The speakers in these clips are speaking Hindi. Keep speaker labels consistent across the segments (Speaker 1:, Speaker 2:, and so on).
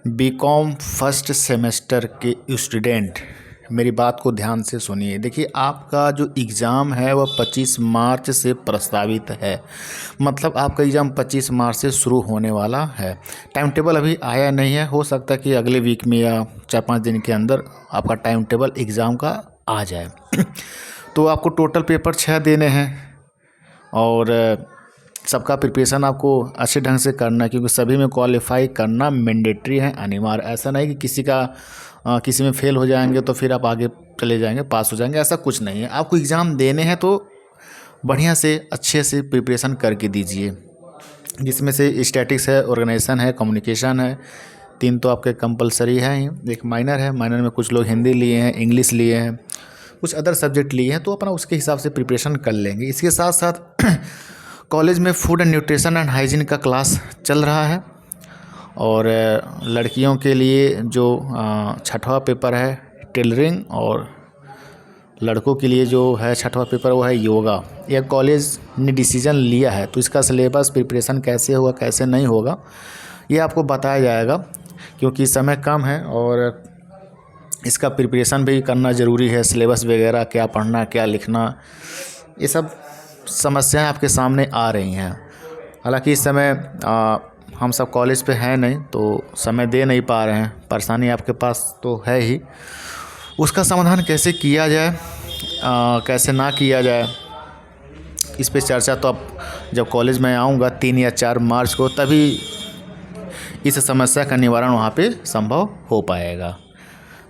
Speaker 1: बीकॉम फर्स्ट सेमेस्टर के स्टूडेंट मेरी बात को ध्यान से सुनिए। देखिए, आपका जो एग्ज़ाम है वह 25 मार्च से प्रस्तावित है। मतलब आपका एग्ज़ाम 25 मार्च से शुरू होने वाला है। टाइम टेबल अभी आया नहीं है, हो सकता है कि अगले वीक में या 4-5 दिन के अंदर आपका टाइम टेबल एग्ज़ाम का आ जाए। तो आपको टोटल पेपर 6 देने हैं और सबका प्रिपरेशन आपको अच्छे ढंग से करना है, क्योंकि सभी में क्वालिफाई करना मैंडेटरी है, अनिवार्य। ऐसा नहीं कि किसी में फेल हो जाएंगे तो फिर आप आगे चले जाएंगे, पास हो जाएंगे, ऐसा कुछ नहीं है। आपको एग्ज़ाम देने हैं तो बढ़िया से अच्छे से प्रिपरेशन करके दीजिए, जिसमें से स्टैटिक्स है, ऑर्गेनाइजेशन है, कम्युनिकेशन है। 3 तो आपके कंपलसरी है ही, एक माइनर है। माइनर में कुछ लोग हिंदी लिए हैं, इंग्लिश लिए हैं, कुछ अदर सब्जेक्ट लिए हैं, तो अपना उसके हिसाब से प्रिपरेशन कर लेंगे। इसके साथ साथ कॉलेज में food and nutrition and hygiene का क्लास चल रहा है, और लड़कियों के लिए जो 6वां पेपर है टेलरिंग, और लड़कों के लिए जो है 6वां पेपर वो है योगा। यह कॉलेज ने डिसीजन लिया है, तो इसका सिलेबस प्रिपरेशन कैसे होगा कैसे नहीं होगा ये आपको बताया जाएगा, क्योंकि समय कम है और इसका प्रिपरेशन भी करना ज़रूरी है। सिलेबस वगैरह क्या पढ़ना क्या लिखना, ये सब समस्याएं आपके सामने आ रही हैं। हालांकि इस समय हम सब कॉलेज पे हैं नहीं, तो समय दे नहीं पा रहे हैं। परेशानी आपके पास तो है ही, उसका समाधान कैसे किया जाए, कैसे ना किया जाए, इस पे चर्चा तो अब जब कॉलेज में आऊँगा 3 या 4 मार्च को, तभी इस समस्या का निवारण वहाँ पे संभव हो पाएगा।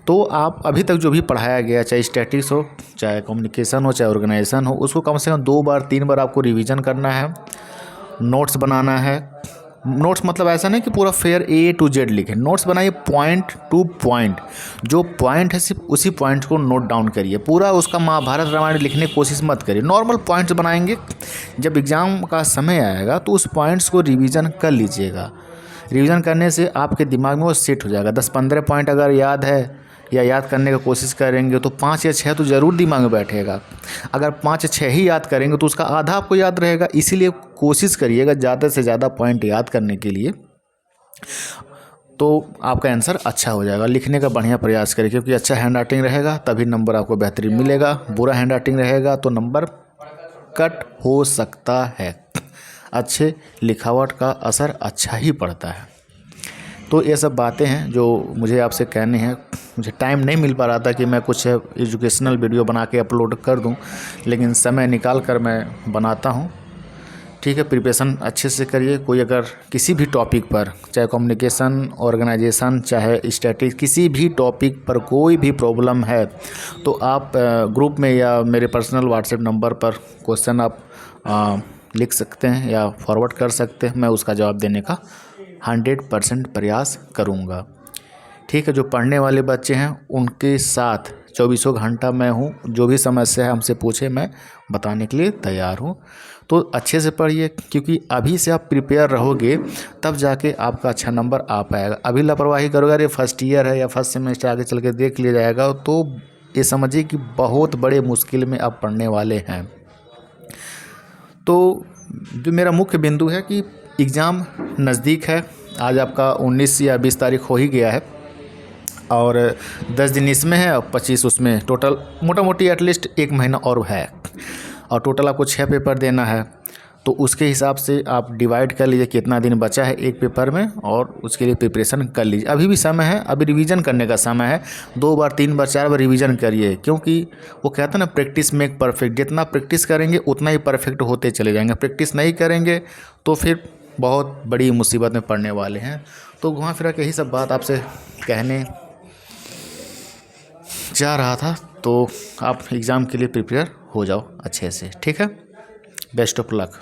Speaker 1: तो आप अभी तक जो भी पढ़ाया गया, चाहे स्टैटिक्स हो, चाहे कम्युनिकेशन हो, चाहे ऑर्गेनाइजेशन हो, उसको कम से कम 2 बार 3 बार आपको रिवीजन करना है, नोट्स बनाना है। नोट्स मतलब ऐसा नहीं कि पूरा फेयर A to Z लिखें, नोट्स बनाइए पॉइंट टू पॉइंट। जो पॉइंट है सिर्फ उसी पॉइंट को नोट डाउन करिए। पूरा उसका महाभारत रामायण लिखने की कोशिश मत करिए, नॉर्मल पॉइंट्स बनाएंगे। जब एग्ज़ाम का समय आएगा तो उस पॉइंट्स को रिवीजन कर लीजिएगा। रिवीजन करने से आपके दिमाग में वो सेट हो जाएगा। 10-15 पॉइंट अगर याद है या याद करने की कोशिश करेंगे तो 5 या 6 तो ज़रूर दिमाग में बैठेगा। अगर 5 या 6 ही याद करेंगे तो उसका आधा आपको याद रहेगा। इसीलिए कोशिश करिएगा ज़्यादा से ज़्यादा पॉइंट याद करने के लिए, तो आपका आंसर अच्छा हो जाएगा। लिखने का बढ़िया प्रयास करिए, क्योंकि अच्छा हैंड राइटिंग रहेगा तभी नंबर आपको बेहतरीन मिलेगा। बुरा हैंड राइटिंग रहेगा तो नंबर कट हो सकता है। अच्छे लिखावट का असर अच्छा ही पड़ता है। तो ये सब बातें हैं जो मुझे आपसे कहनी है। मुझे टाइम नहीं मिल पा रहा था कि मैं कुछ एजुकेशनल वीडियो बना के अपलोड कर दूं, लेकिन समय निकाल कर मैं बनाता हूं। ठीक है, प्रिपरेशन अच्छे से करिए। कोई अगर किसी भी टॉपिक पर, चाहे कम्युनिकेशन, ऑर्गेनाइजेशन, चाहे स्टैटिक्स, किसी भी टॉपिक पर कोई भी प्रॉब्लम है तो आप ग्रुप में या मेरे पर्सनल व्हाट्सएप नंबर पर क्वेश्चन आप लिख सकते हैं या फॉरवर्ड कर सकते हैं। मैं उसका जवाब देने का 100% प्रयास करूँगा। ठीक है, जो पढ़ने वाले बच्चे हैं उनके साथ 24 घंटा मैं हूँ। जो भी समस्या है हमसे पूछे, मैं बताने के लिए तैयार हूँ। तो अच्छे से पढ़िए, क्योंकि अभी से आप प्रिपेयर रहोगे तब जाके आपका अच्छा नंबर आ पाएगा। अभी लापरवाही करोगे, अरे फर्स्ट ईयर है या फर्स्ट सेमेस्टर, आगे चल के देख लिया जाएगा, तो ये समझिए कि बहुत बड़े मुश्किल में आप पढ़ने वाले हैं। तो जो मेरा मुख्य बिंदु है कि एग्ज़ाम नज़दीक है। आज आपका 19 या 20 तारीख हो ही गया है, और 10 दिन इसमें है और 25 उसमें। टोटल मोटा मोटी एटलीस्ट 1 महीना और है, और टोटल आपको 6 पेपर देना है। तो उसके हिसाब से आप डिवाइड कर लीजिए कितना दिन बचा है एक पेपर में, और उसके लिए प्रिपरेशन कर लीजिए। अभी भी समय है, अभी रिवीजन करने का समय है। 2 बार 3 बार 4 बार रिवीजन करिए, क्योंकि वो कहते हैं ना, प्रैक्टिस मेक परफेक्ट। जितना प्रैक्टिस करेंगे उतना ही परफेक्ट होते चले जाएंगे। प्रैक्टिस नहीं करेंगे तो फिर बहुत बड़ी मुसीबत में पड़ने वाले हैं। तो घुमा फिरा के यही सब बात आपसे कहने जा रहा था। तो आप एग्ज़ाम के लिए प्रिपेयर हो जाओ अच्छे से। ठीक है, बेस्ट ऑफ लक।